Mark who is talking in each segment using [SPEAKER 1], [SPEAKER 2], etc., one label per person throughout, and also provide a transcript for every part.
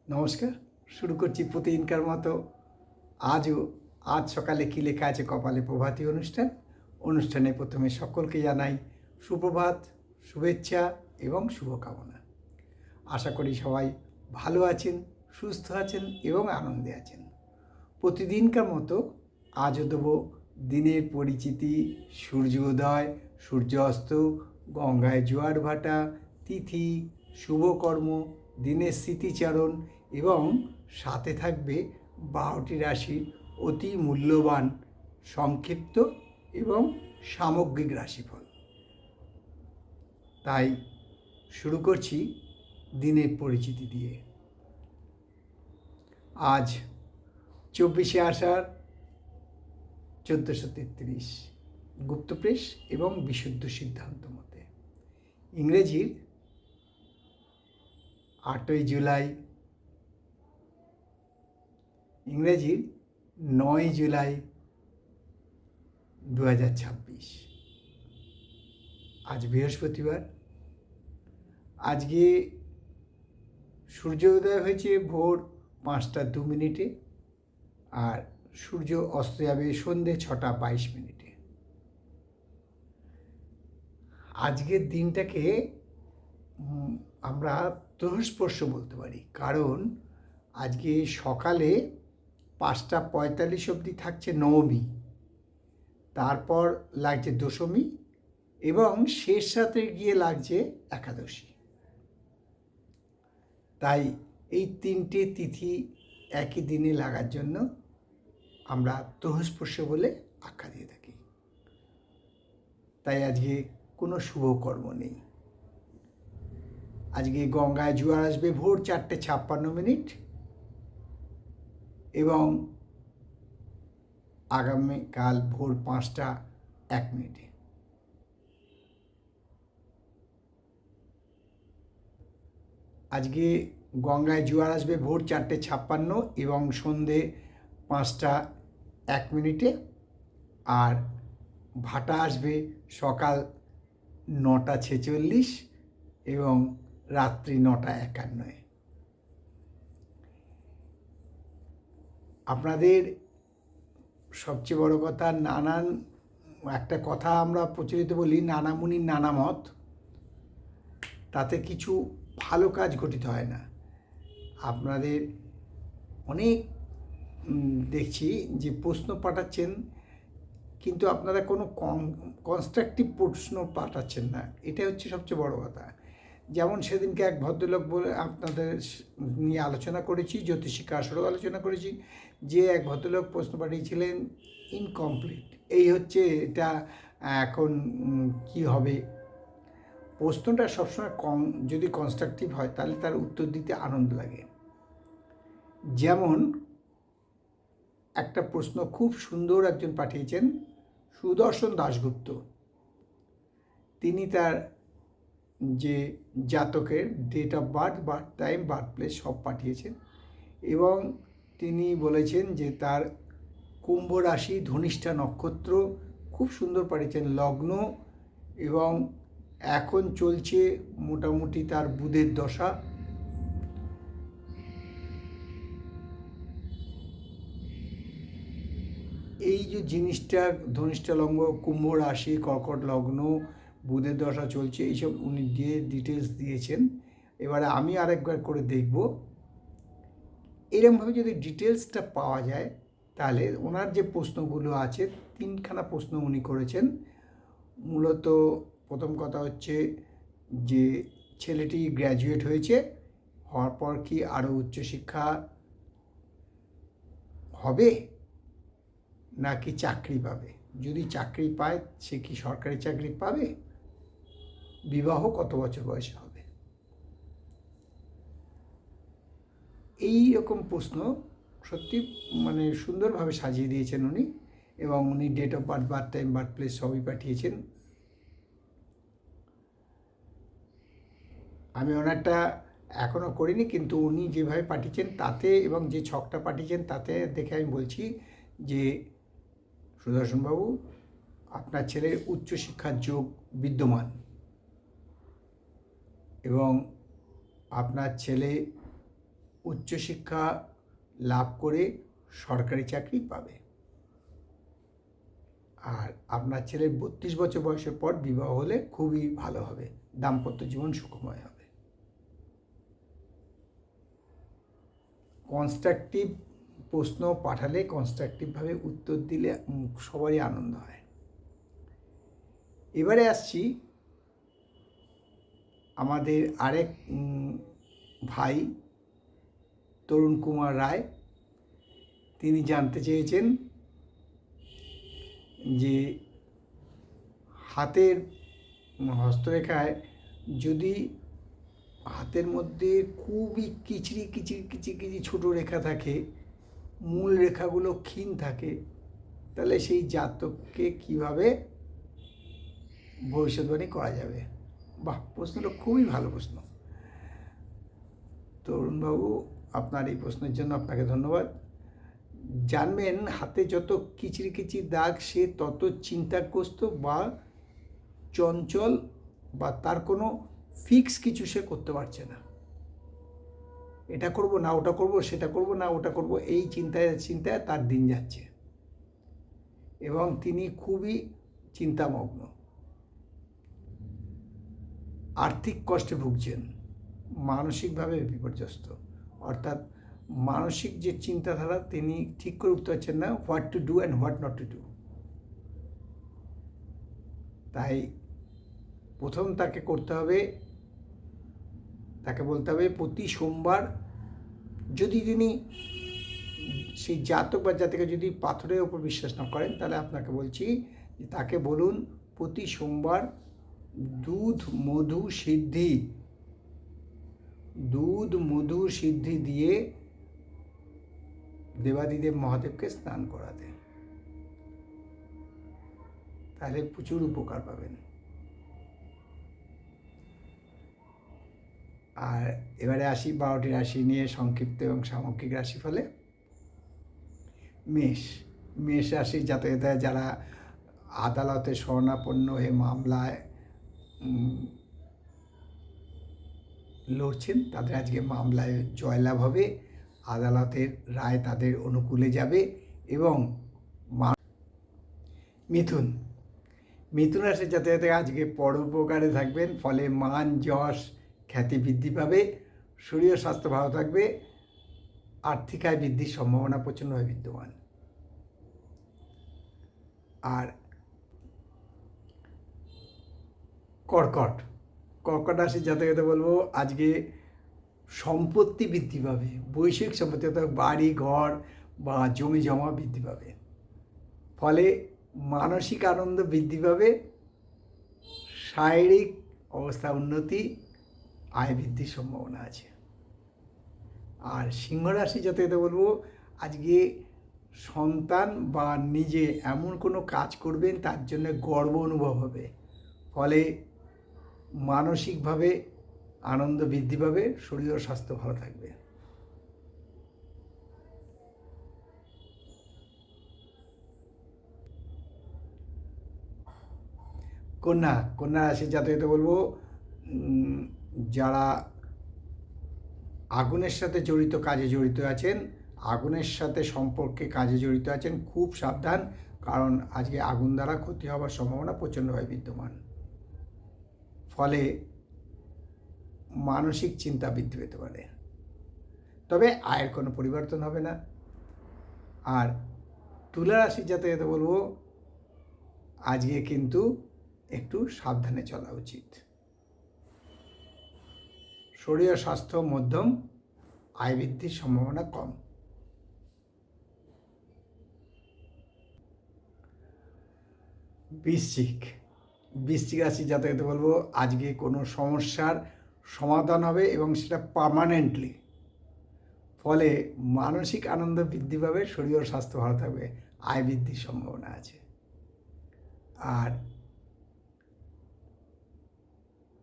[SPEAKER 1] নমস্কার। শুরু করছি প্রতিদিনকার মতো। আজ সকালে কী লেখা আছে কপালে প্রভাতী অনুষ্ঠানে প্রথমে সকলকে জানাই সুপ্রভাত, শুভেচ্ছা এবং শুভকামনা। আশা করি সবাই ভালো আছেন, সুস্থ আছেন এবং আনন্দে আছেন। প্রতিদিনকার মতো আজও দেবো দিনের পরিচিতি, সূর্যোদয়, সূর্যাস্ত, গঙ্গায় জোয়ার ভাটা, তিথি, শুভকর্ম, দিনের স্মৃতিচারণ এবং সাথে থাকবে 12টি রাশির অতি মূল্যবান সংক্ষিপ্ত এবং সামগ্রিক রাশিফল। তাই শুরু করছি দিনের পরিচিতি দিয়ে। আজ 24শে আষাঢ় 1433 গুপ্তপ্রেস এবং বিশুদ্ধ সিদ্ধান্ত মতে। ইংরেজির 8ই জুলাই, ইংরেজির 9 জুলাই 2026। আজ বৃহস্পতিবার। আজকে সূর্যোদয় হয়েছে ভোর 5টা 2 মিনিটে আর সূর্য অস্ত যাবে সন্ধ্যে 6টা 22 মিনিটে। আজকের দিনটাকে আমরা ত্রয়োস্পর্শ বলতে পারি, কারণ আজকে সকালে 5টা 45 অবধি থাকছে নবমী, তারপর লাগছে দশমী এবং শেষ রাতে গিয়ে লাগছে একাদশী। তাই এই তিনটে তিথি একই দিনে লাগার জন্য আমরা ত্রয়োস্পর্শ বলে আখ্যা দিয়ে থাকি। তাই আজকে কোনো শুভকর্ম নেই। আজকে গঙ্গায় জোয়ার আসবে ভোর 4টে 56 মিনিট এবং আগামীকাল ভোর 5টা 1 মিনিটে। আজকে গঙ্গায় জোয়ার আসবে ভোর 4টে 56 এবং সন্ধে 5টা 1 মিনিটে, আর ভাটা আসবে সকাল 9টা 46 এবং রাত্রি 9টা 51। আপনাদের সবচেয়ে বড় কথা, একটা কথা আমরা প্রচলিত বলি, নানা মুনির নানা মত, তাতে কিছু ভালো কাজ ঘটিত হয় না। আপনাদের অনেক দেখছি যে প্রশ্ন পাঠাচ্ছেন, কিন্তু আপনারা কোনো কনস্ট্রাকটিভ প্রশ্ন পাঠাচ্ছেন না। এটা হচ্ছে সবচেয়ে বড় কথা। যেমন সেদিনকে এক ভদ্রলোক বলে আপনাদের নিয়ে আলোচনা করেছি, জ্যোতিষিকা আসরেও আলোচনা করেছি, যে এক ভদ্রলোক প্রশ্ন পাঠিয়েছিলেন ইনকমপ্লিট, এই হচ্ছে এটা এখন কি হবে। প্রশ্নটা সবসময় যদি কনস্ট্রাকটিভ হয় তাহলে তার উত্তর দিতে আনন্দ লাগে। যেমন একটা প্রশ্ন খুব সুন্দর একজন পাঠিয়েছেন, সুদর্শন দাশগুপ্ত। তিনি তার যে জাতকের date of birth, birth time, birth place সব পাঠিয়েছেন এবং তিনি বলেছেন যে তার কুম্ভ রাশি, ধনিষ্ঠা নক্ষত্র, খুব সুন্দর পাঠিয়েছেন লগ্ন, এবং এখন চলছে মোটামুটি তার বুধের দশা। এই যে জিনিসটা, ধনিষ্ঠা লগ্ন, কুম্ভ রাশি, কর্কট লগ্ন, বুধের দশা চলছে, এইসব উনি দিয়ে ডিটেলস দিয়েছেন। এবারে আমি আরেকবার করে দেখব, এরকমভাবে যদি ডিটেলসটা পাওয়া যায় তাহলে ওনার যে প্রশ্নগুলো আছে, 3খানা প্রশ্ন উনি করেছেন। মূলত প্রথম কথা হচ্ছে যে ছেলেটি গ্র্যাজুয়েট হয়েছে, হওয়ার পর কি আরও উচ্চশিক্ষা হবে নাকি চাকরি পাবে, যদি চাকরি পায় সে কি সরকারি চাকরি পাবে, বিবাহ কত বছর বয়সে হবে। এই রকম প্রশ্ন সত্যি মানে সুন্দরভাবে সাজিয়ে দিয়েছেন উনি, এবং উনি date of birth, birth time, birth place সবই পাঠিয়েছেন। আমি ওনারটা এখনও করিনি, কিন্তু উনি যেভাবে পাঠিয়েছেন তাতে, এবং যে ছকটা পাঠিয়েছেন তাতে দেখে আমি বলছি যে সুদর্শনবাবু, আপনার ছেলের উচ্চশিক্ষার যোগ বিদ্যমান এবং আপনার ছেলে উচ্চশিক্ষা লাভ করে সরকারি চাকরি পাবে। আর আপনার ছেলের 32 বছর বয়সের পর বিবাহ হলে খুবই ভালো হবে, দাম্পত্য জীবন সুখময় হবে। কনস্ট্রাকটিভ প্রশ্ন পাঠালে কনস্ট্রাকটিভভাবে উত্তর দিলে সবারই আনন্দ হয়। এবারে আসছি আমাদের আরেক ভাই তরুণ কুমার রায়। তিনি জানতে চেয়েছেন যে হাতের হস্তরেখায় যদি হাতের মধ্যে খুবই কিচড়ি কিচির কিচির কিচির ছোটো রেখা থাকে, মূল রেখাগুলো ক্ষীণ থাকে, তাহলে সেই জাতককে কিভাবে ভবিষ্যৎবাণী করা যাবে? বাহ, প্রশ্নটা খুবই ভালো প্রশ্ন। তরুণবাবু, আপনার এই প্রশ্নের জন্য আপনাকে ধন্যবাদ। জানবেন, হাতে যত কিচির কিচির দাগ সে তত চিন্তাগ্রস্ত বা চঞ্চল, বা তার কোনো ফিক্স কিছু সে করতে পারছে না। এটা করব না ওটা করব, সেটা করব না ওটা করব, এই চিন্তায় চিন্তায় তার দিন যাচ্ছে এবং তিনি খুবই চিন্তামগ্ন, আর্থিক কষ্টে ভুগছেন, মানসিকভাবে বিপর্যস্ত। অর্থাৎ মানসিক যে চিন্তাধারা তিনি ঠিক করে উঠতে পারছেন না, what to do and what not to do. তাই প্রথম তাকে করতে হবে, তাকে বলতে হবে প্রতি সোমবার, যদি তিনি সেই জাতক বা জাতিকা যদি পাথরের ওপর বিশ্বাস না করেন, তাহলে আপনাকে বলছি যে তাকে বলুন প্রতি সোমবার দুধ মধু সিদ্ধি দিয়ে দেবাদিদেব মহাদেবকে স্নান করাতে, তাহলে প্রচুর উপকার পাবেন। আর এবারে আসি 12টি রাশি নিয়ে সংক্ষিপ্ত এবং সামগ্রিক রাশিফলে। মেষ রাশির জাতকেরা যারা আদালতে শরণাপন্ন হয়ে মামলায় লড়ছেন, তাদের আজকে মামলায় জয়লাভ হবে, আদালতের রায় তাদের অনুকূলে যাবে। এবং মিথুন রাশির জাতকেরা আজকে পরোপকারে থাকবেন, ফলে মান যশ খ্যাতি বৃদ্ধি পাবে, শরীর স্বাস্থ্য ভালো থাকবে, আর্থিক আয় বৃদ্ধির সম্ভাবনা প্রচণ্ডভাবে বিদ্যমান। আর কর্কট রাশির জাতকদের বলবো আজকে সম্পত্তি বৃদ্ধি পাবে, বৈষয়িক সম্পত্তি, অর্থাৎ বাড়ি ঘর বা জমি জমা বৃদ্ধি পাবে, ফলে মানসিক আনন্দ বৃদ্ধি পাবে, শারীরিক অবস্থা উন্নতি, আয় বৃদ্ধির সম্ভাবনা আছে। আর সিংহ রাশি জাতকদের বলবো আজকে সন্তান বা নিজে এমন কোনো কাজ করবেন তার জন্য গর্ব অনুভব হবে, ফলে মানসিকভাবে আনন্দ বৃদ্ধি পাবে, শরীর ও স্বাস্থ্য ভালো থাকবে। কন্যা রাশির জাতকদের বলবো যারা আগুনের সাথে জড়িত কাজে জড়িত আছেন, আগুনের সাথে সম্পর্কে কাজে জড়িত আছেন, খুব সাবধান, কারণ আজকে আগুন দ্বারা ক্ষতি হওয়ার সম্ভাবনা প্রচণ্ডভাবে বিদ্যমান, ফলে মানসিক চিন্তা বৃদ্ধি পেতে পারে। তবে আয়ের কোনো পরিবর্তন হবে না। আর তুলা রাশির জাতকদের বলবো আজকে কিন্তু একটু সাবধানে চলা উচিত, শরীর স্বাস্থ্য মধ্যম, আয় বৃদ্ধির সম্ভাবনা কম। বৃশ্চিক রাশির জাতকদের বলবো আজকে কোনো সমস্যার সমাধান হবে এবং সেটা পার্মানেন্টলি, ফলে মানসিক আনন্দ বৃদ্ধি পাবে, শরীর ও স্বাস্থ্য ভালো থাকবে, আয় বৃদ্ধির সম্ভাবনা আছে। আর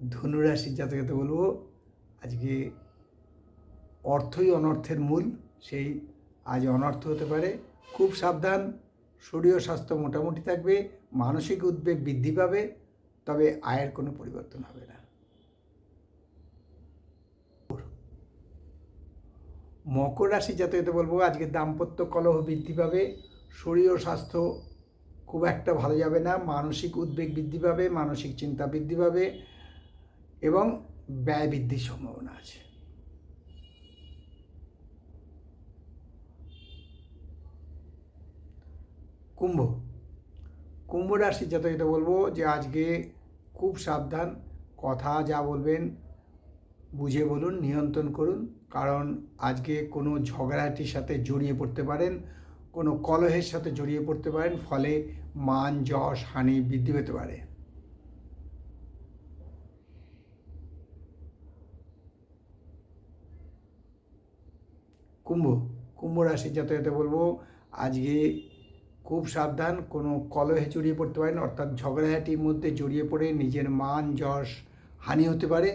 [SPEAKER 1] ধনুরাশির জাতকদের বলবো আজকে অর্থই অনর্থের মূল, সেই আজ অনর্থ হতে পারে, খুব সাবধান, শরীর ও স্বাস্থ্য মোটামুটি থাকবে, মানসিক উদ্বেগ বৃদ্ধি পাবে, তবে আয়ের কোনো পরিবর্তন হবে না। মকর রাশি জাতকদের বলবো আজকে দাম্পত্য কলহ বৃদ্ধি পাবে, শরীর ও স্বাস্থ্য খুব একটা ভালো যাবে না, মানসিক উদ্বেগ বৃদ্ধি পাবে, মানসিক চিন্তা বৃদ্ধি পাবে এবং ব্যয় বৃদ্ধির সম্ভাবনা আছে। কুম্ভ রাশি জাতকদের বলবো যে আজকে খুব সাবধান, কথা যা বলবেন বুঝে বলুন, নিয়ন্ত্রণ করুন, কারণ আজকে কোনো ঝগড়াটির সাথে জড়িয়ে পড়তে পারেন, কোনো কলহের সাথে জড়িয়ে পড়তে পারেন, ফলে মান যশ হানি বৃদ্ধি পেতে পারে। কুম্ভ রাশির জাতকদের বলবো আজকে খুব সাবধান, কোনো কলহে জড়িয়ে পড়তে পারেন, অর্থাৎ ঝগড়াঝাটির মধ্যে জড়িয়ে পড়ে নিজের মান যশ হানি হতে পারে,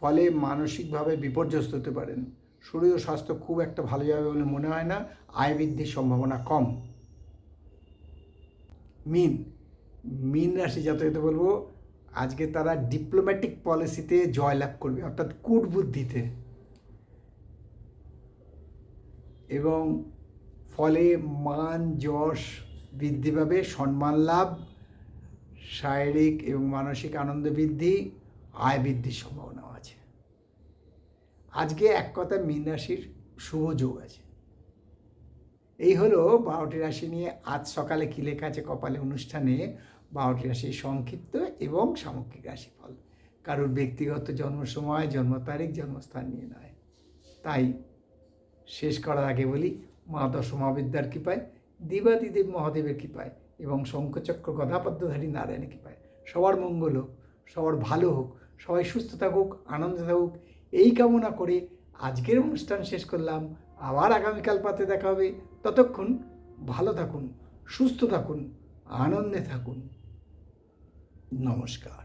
[SPEAKER 1] ফলে মানসিকভাবে বিপর্যস্ত হতে পারেন। শরীর ও স্বাস্থ্য খুব একটা ভালো যাবে বলে মনে হয় না, আয় বৃদ্ধির সম্ভাবনা কম। মীন রাশি জাতকদের বলবো আজকে তারা ডিপ্লোম্যাটিক পলিসিতে জয়লাভ করবে, অর্থাৎ কূটবুদ্ধিতে, এবং ফলে মান যশ বৃদ্ধি পাবে, সম্মান লাভ, শারীরিক এবং মানসিক আনন্দ বৃদ্ধি, আয় বৃদ্ধির সম্ভাবনাও আছে। আজকে এক কথা মীন রাশির শুভ যোগ আছে। এই হলো 12টি রাশি নিয়ে আজ সকালে কি লেখা আছে কপালে অনুষ্ঠানে 12টি রাশির সংক্ষিপ্ত এবং সামগ্রিক রাশিফল। কারোর ব্যক্তিগত জন্ম সময়, জন্ম তারিখ, জন্মস্থান নিয়ে নয়। তাই শেষ করার আগে বলি, মা দশমহাবিদ্যার কৃপায়, দেবাদিদেব মহাদেবের কৃপায় এবং শঙ্খচক্র গদাপদ্মধারী নারায়ণের কৃপায় সবার মঙ্গল হোক, সবার ভালো হোক, সবাই সুস্থ থাকুক, আনন্দে থাকুক, এই কামনা করে আজকের অনুষ্ঠান শেষ করলাম। আবার আগামীকাল পাতে দেখা হবে। ততক্ষণ ভালো থাকুন, সুস্থ থাকুন, আনন্দে থাকুন। নমস্কার।